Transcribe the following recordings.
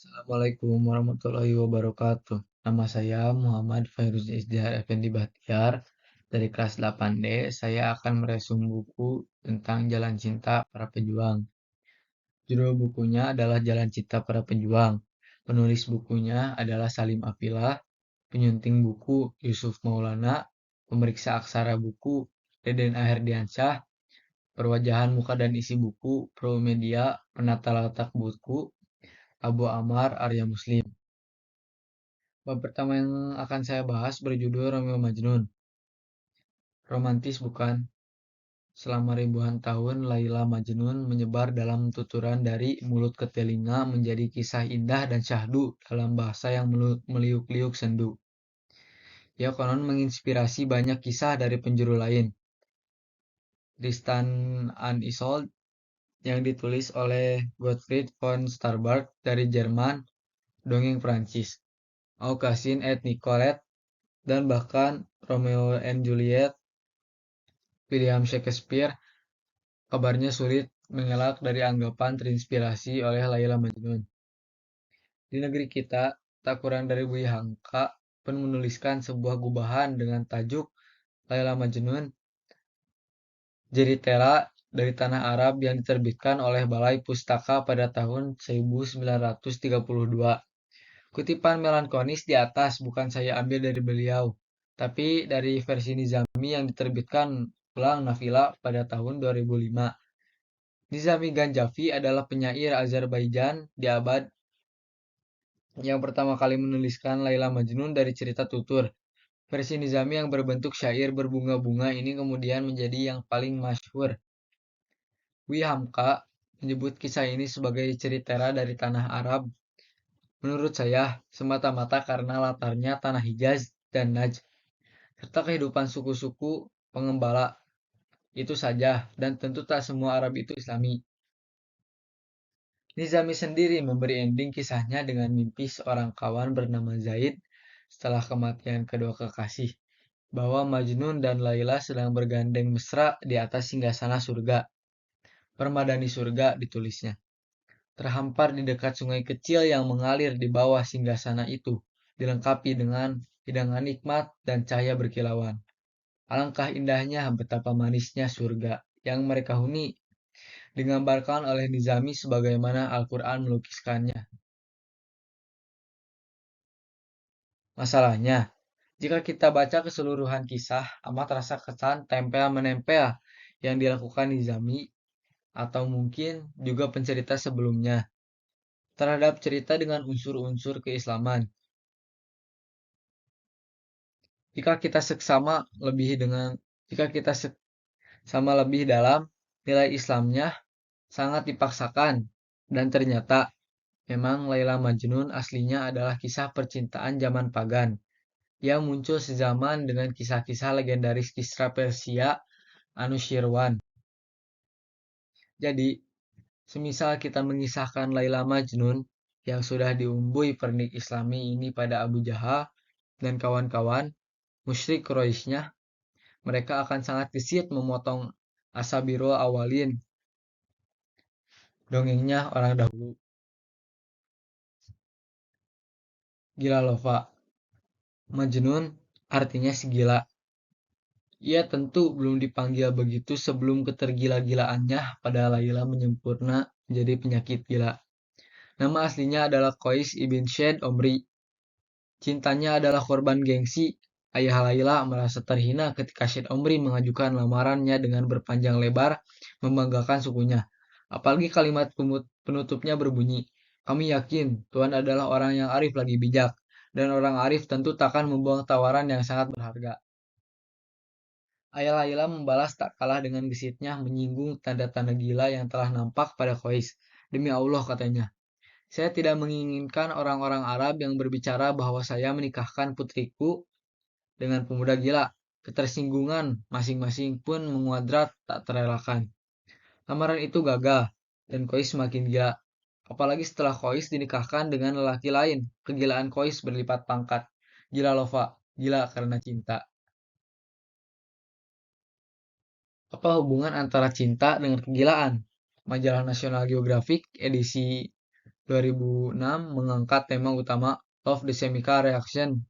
Assalamualaikum warahmatullahi wabarakatuh. Nama saya Muhammad Fairuz Izdihar Effendi Bahtiar. Dari kelas 8D, saya akan meresum buku tentang Jalan Cinta Para Pejuang. Judul bukunya adalah Jalan Cinta Para Pejuang. Penulis bukunya adalah Salim Afilah, penyunting buku Yusuf Maulana, pemeriksa aksara buku Deden Aherdiansyah, perwajahan muka dan isi buku Promedia, penata letak buku Abu Ammar Arya Muslim. Bab pertama yang akan saya bahas berjudul Romeo Majnun. Romantis bukan? Selama ribuan tahun, Laila Majnun menyebar dalam tuturan dari mulut ke telinga menjadi kisah indah dan syahdu dalam bahasa yang meliuk-liuk sendu. Ia konon menginspirasi banyak kisah dari penjuru lain. Tristan and Isolde yang ditulis oleh Gottfried von Starbuck dari Jerman, dongeng Prancis. Aucassin et Nicolette, dan bahkan Romeo and Juliet William Shakespeare kabarnya sulit mengelak dari anggapan terinspirasi oleh Laila Majnun. Di negeri kita, tak kurang dari Buya Hamka pun menuliskan sebuah gubahan dengan tajuk Laila Majnun, Jeritera dari Tanah Arab yang diterbitkan oleh Balai Pustaka pada tahun 1932. Kutipan melankolis di atas bukan saya ambil dari beliau, tapi dari versi Nizami yang diterbitkan ulang Nafila pada tahun 2005. Nizami Ganjavi adalah penyair Azerbaijan di abad yang pertama kali menuliskan Laila Majnun dari cerita tutur. Versi Nizami yang berbentuk syair berbunga-bunga ini kemudian menjadi yang paling masyhur. Wi Hamka menyebut kisah ini sebagai ceritera dari tanah Arab. Menurut saya, semata-mata karena latarnya tanah Hijaz dan Najd, serta kehidupan suku-suku pengembala. Itu saja, dan tentu tak semua Arab itu Islami. Nizami sendiri memberi ending kisahnya dengan mimpi seorang kawan bernama Zaid setelah kematian kedua kekasih, bahwa Majnun dan Laila sedang bergandeng mesra di atas singgasana surga. Permadani surga ditulisnya. Terhampar di dekat sungai kecil yang mengalir di bawah singgasana itu, dilengkapi dengan hidangan nikmat dan cahaya berkilauan. Alangkah indahnya, betapa manisnya surga yang mereka huni, digambarkan oleh Nizami sebagaimana Al-Quran melukiskannya. Masalahnya, jika kita baca keseluruhan kisah, amat rasa kesan tempel-menempel yang dilakukan Nizami atau mungkin juga pencerita sebelumnya terhadap cerita dengan unsur-unsur keislaman. Jika kita seksama lebih dengan jika kita sama lebih dalam, nilai Islamnya sangat dipaksakan dan ternyata memang Laila Majnun aslinya adalah kisah percintaan zaman pagan yang muncul sezaman dengan kisah-kisah legendaris Kisra Persia Anushirwan. Jadi, semisal kita mengisahkan Laila Majnun yang sudah diumbui pernik Islami ini pada Abu Jahal dan kawan-kawan musyrik Quraisynya, mereka akan sangat gesit memotong Asabirul Awalin, dongengnya orang dahulu. Gila Lova. Majnun artinya si gila. Ia tentu belum dipanggil begitu sebelum ketergila-gilaannya pada Laila menyempurna menjadi penyakit gila. Nama aslinya adalah Qais ibn Syed Omri. Cintanya adalah korban gengsi. Ayah Laila merasa terhina ketika Syed Omri mengajukan lamarannya dengan berpanjang lebar membanggakan sukunya. Apalagi kalimat penutupnya berbunyi, "Kami yakin Tuhan adalah orang yang arif lagi bijak, dan orang arif tentu takkan membuang tawaran yang sangat berharga." Ayah Laila membalas tak kalah dengan gesitnya menyinggung tanda-tanda gila yang telah nampak pada Qais. Demi Allah katanya, saya tidak menginginkan orang-orang Arab yang berbicara bahwa saya menikahkan putriku dengan pemuda gila. Ketersinggungan masing-masing pun menguadrat tak terelakkan. Lamaran itu gagal, dan Qais semakin gila. Apalagi setelah Qais dinikahkan dengan lelaki lain, kegilaan Qais berlipat pangkat. Gila Lova, gila karena cinta. Apa hubungan antara cinta dengan kegilaan? Majalah National Geographic edisi 2006 mengangkat tema utama Love the Chemical Reaction.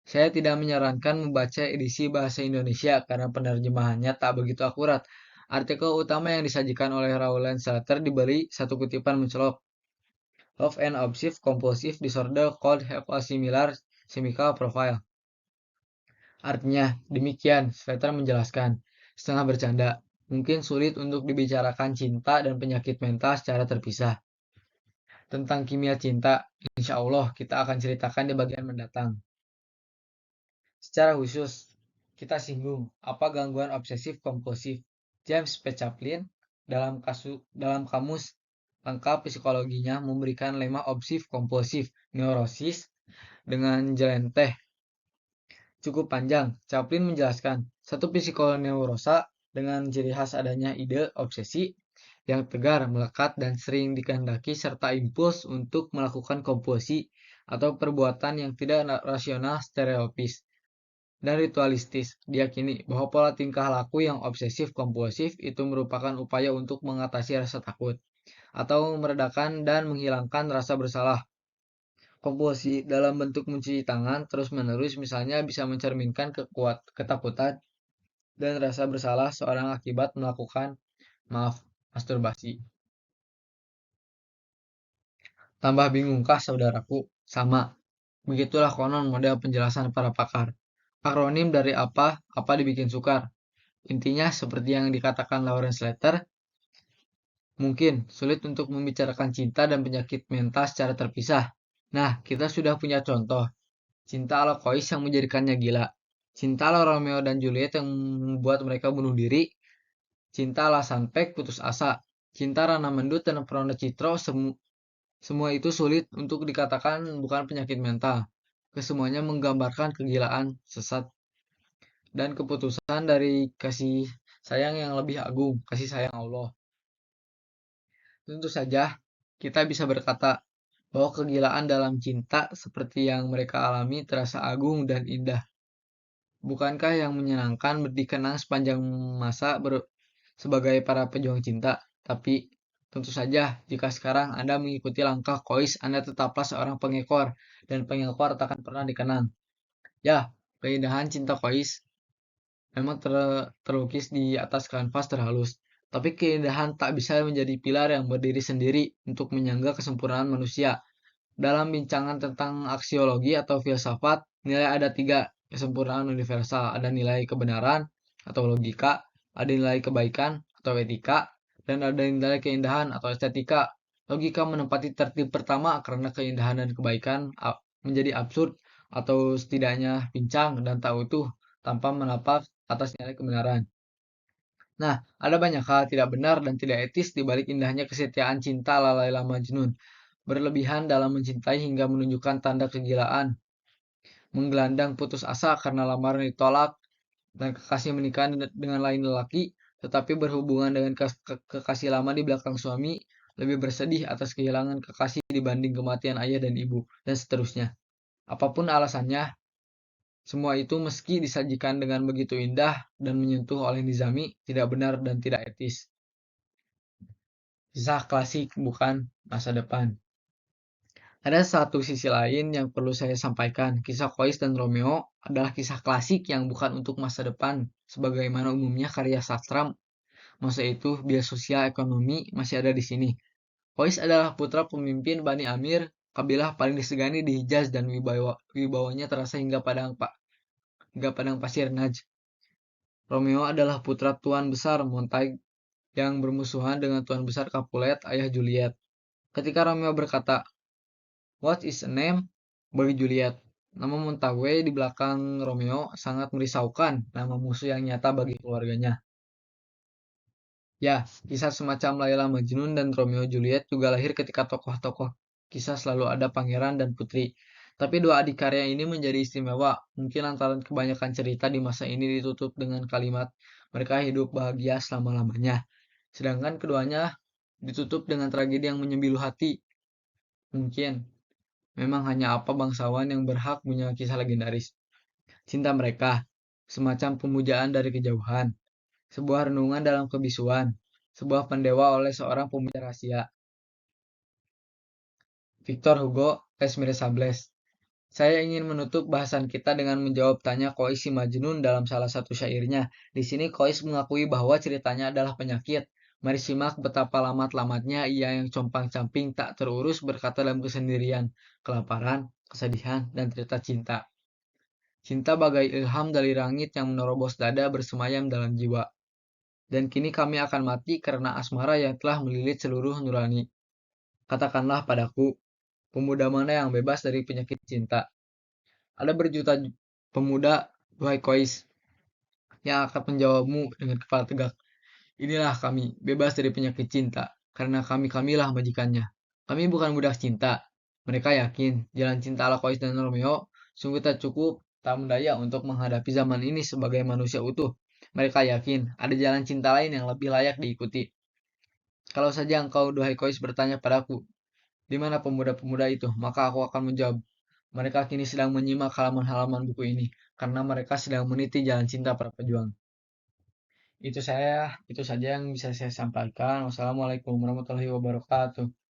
Saya tidak menyarankan membaca edisi bahasa Indonesia karena penerjemahannya tak begitu akurat. Artikel utama yang disajikan oleh Rowland Slater diberi satu kutipan mencolok. Love and obsessive compulsive disorder could have a similar chemical profile. Artinya, demikian, Slater menjelaskan, setengah bercanda. Mungkin sulit untuk dibicarakan cinta dan penyakit mental secara terpisah. Tentang kimia cinta, insya Allah kita akan ceritakan di bagian mendatang. Secara khusus, kita singgung apa gangguan obsesif kompulsif. James P. Chaplin dalam kamus lengkap psikologinya memberikan lema obsesif kompulsif neurosis dengan jelenteh cukup panjang. Chaplin menjelaskan, satu psikoneurosa dengan ciri khas adanya ide obsesi yang tegar, melekat, dan sering dikehendaki serta impuls untuk melakukan kompulsi atau perbuatan yang tidak rasional stereotipis dan ritualistis. Diyakini bahwa pola tingkah laku yang obsesif kompulsif itu merupakan upaya untuk mengatasi rasa takut atau meredakan dan menghilangkan rasa bersalah. Kompulsi dalam bentuk mencuci tangan terus-menerus misalnya bisa mencerminkan ketakutan dan rasa bersalah seorang akibat melakukan masturbasi. Tambah bingungkah saudaraku? Sama. Begitulah konon model penjelasan para pakar. Akronim dari apa dibikin sukar. Intinya seperti yang dikatakan Lawrence Slater, mungkin sulit untuk membicarakan cinta dan penyakit mental secara terpisah. Nah, kita sudah punya contoh. Cinta ala Kois yang menjadikannya gila. Cinta ala Romeo dan Juliet yang membuat mereka bunuh diri. Cinta ala Sanpek putus asa. Cinta Rana Mendut dan Prona Citro semua itu sulit untuk dikatakan bukan penyakit mental. Kesemuanya menggambarkan kegilaan, sesat, dan keputusan dari kasih sayang yang lebih agung, kasih sayang Allah. Tentu saja, kita bisa berkata bahwa kegilaan dalam cinta seperti yang mereka alami terasa agung dan indah. Bukankah yang menyenangkan dikenang sepanjang masa sebagai para pejuang cinta? Tapi tentu saja, jika sekarang Anda mengikuti langkah Kois, Anda tetaplah seorang pengekor, dan pengekor takkan pernah dikenang. Ya, keindahan cinta Kois memang terlukis di atas kanvas terhalus, tapi keindahan tak bisa menjadi pilar yang berdiri sendiri untuk menyangga kesempurnaan manusia. Dalam bincangan tentang aksiologi atau filsafat, nilai ada tiga: kesempurnaan universal, ada nilai kebenaran atau logika, ada nilai kebaikan atau etika, dan ada nilai keindahan atau estetika. Logika menempati tertib pertama karena keindahan dan kebaikan menjadi absurd atau setidaknya pincang dan tak utuh tanpa menapak atas nilai kebenaran. Nah, ada banyak hal tidak benar dan tidak etis di balik indahnya kesetiaan cinta ala Laila Majnun. Berlebihan dalam mencintai hingga menunjukkan tanda kegilaan, menggelandang putus asa karena lamaran ditolak, dan kekasih menikah dengan lain lelaki, tetapi berhubungan dengan kekasih lama di belakang suami, lebih bersedih atas kehilangan kekasih dibanding kematian ayah dan ibu, dan seterusnya. Apapun alasannya, semua itu meski disajikan dengan begitu indah dan menyentuh oleh Nizami, tidak benar dan tidak etis. Kisah klasik bukan masa depan. Ada satu sisi lain yang perlu saya sampaikan. Kisah Kois dan Romeo adalah kisah klasik yang bukan untuk masa depan, sebagaimana umumnya karya sastra masa itu bias sosial ekonomi masih ada di sini. Kois adalah putra pemimpin Bani Amir, kabilah paling disegani di Hijaz dan wibawanya terasa hingga padang pasir Najd. Romeo adalah putra Tuan Besar Montague yang bermusuhan dengan Tuan Besar Capulet, ayah Juliet. Ketika Romeo berkata, "What is a name?" bagi Juliet. Nama Montague di belakang Romeo sangat merisaukan, nama musuh yang nyata bagi keluarganya. Ya, kisah semacam Laila Majnun dan Romeo Juliet juga lahir ketika tokoh-tokoh kisah selalu ada pangeran dan putri. Tapi dua adikarya ini menjadi istimewa, mungkin lantaran kebanyakan cerita di masa ini ditutup dengan kalimat mereka hidup bahagia selama-lamanya. Sedangkan keduanya ditutup dengan tragedi yang menyembilu hati. Mungkin memang hanya apa bangsawan yang berhak punya kisah legendaris. Cinta mereka, semacam pemujaan dari kejauhan, sebuah renungan dalam kebisuan, sebuah pendewa oleh seorang pemuja rahasia. Victor Hugo, Les Miserables. Saya ingin menutup bahasan kita dengan menjawab tanya Kois si Majnun dalam salah satu syairnya. Di sini Kois mengakui bahwa ceritanya adalah penyakit. Mari simak betapa lamat-lamatnya ia yang compang-camping tak terurus berkata dalam kesendirian, kelaparan, kesedihan, dan cerita cinta. Cinta bagai ilham dari langit yang menerobos dada bersemayam dalam jiwa. Dan kini kami akan mati karena asmara yang telah melilit seluruh nurani. Katakanlah padaku, pemuda mana yang bebas dari penyakit cinta? Ada berjuta pemuda, wahai Kois, yang akan menjawabmu dengan kepala tegak. Inilah kami, bebas dari penyakit cinta, karena kamilah majikannya. Kami bukan budak cinta. Mereka yakin jalan cinta ala Kois dan Romeo sungguh tak cukup, tak mendaya untuk menghadapi zaman ini sebagai manusia utuh. Mereka yakin ada jalan cinta lain yang lebih layak diikuti. Kalau saja engkau, duhai Kois, bertanya padaku, di mana pemuda-pemuda itu? Maka aku akan menjawab, mereka kini sedang menyimak halaman-halaman buku ini, karena mereka sedang meniti jalan cinta para pejuang. Itu saja yang bisa saya sampaikan. Wassalamualaikum warahmatullahi wabarakatuh.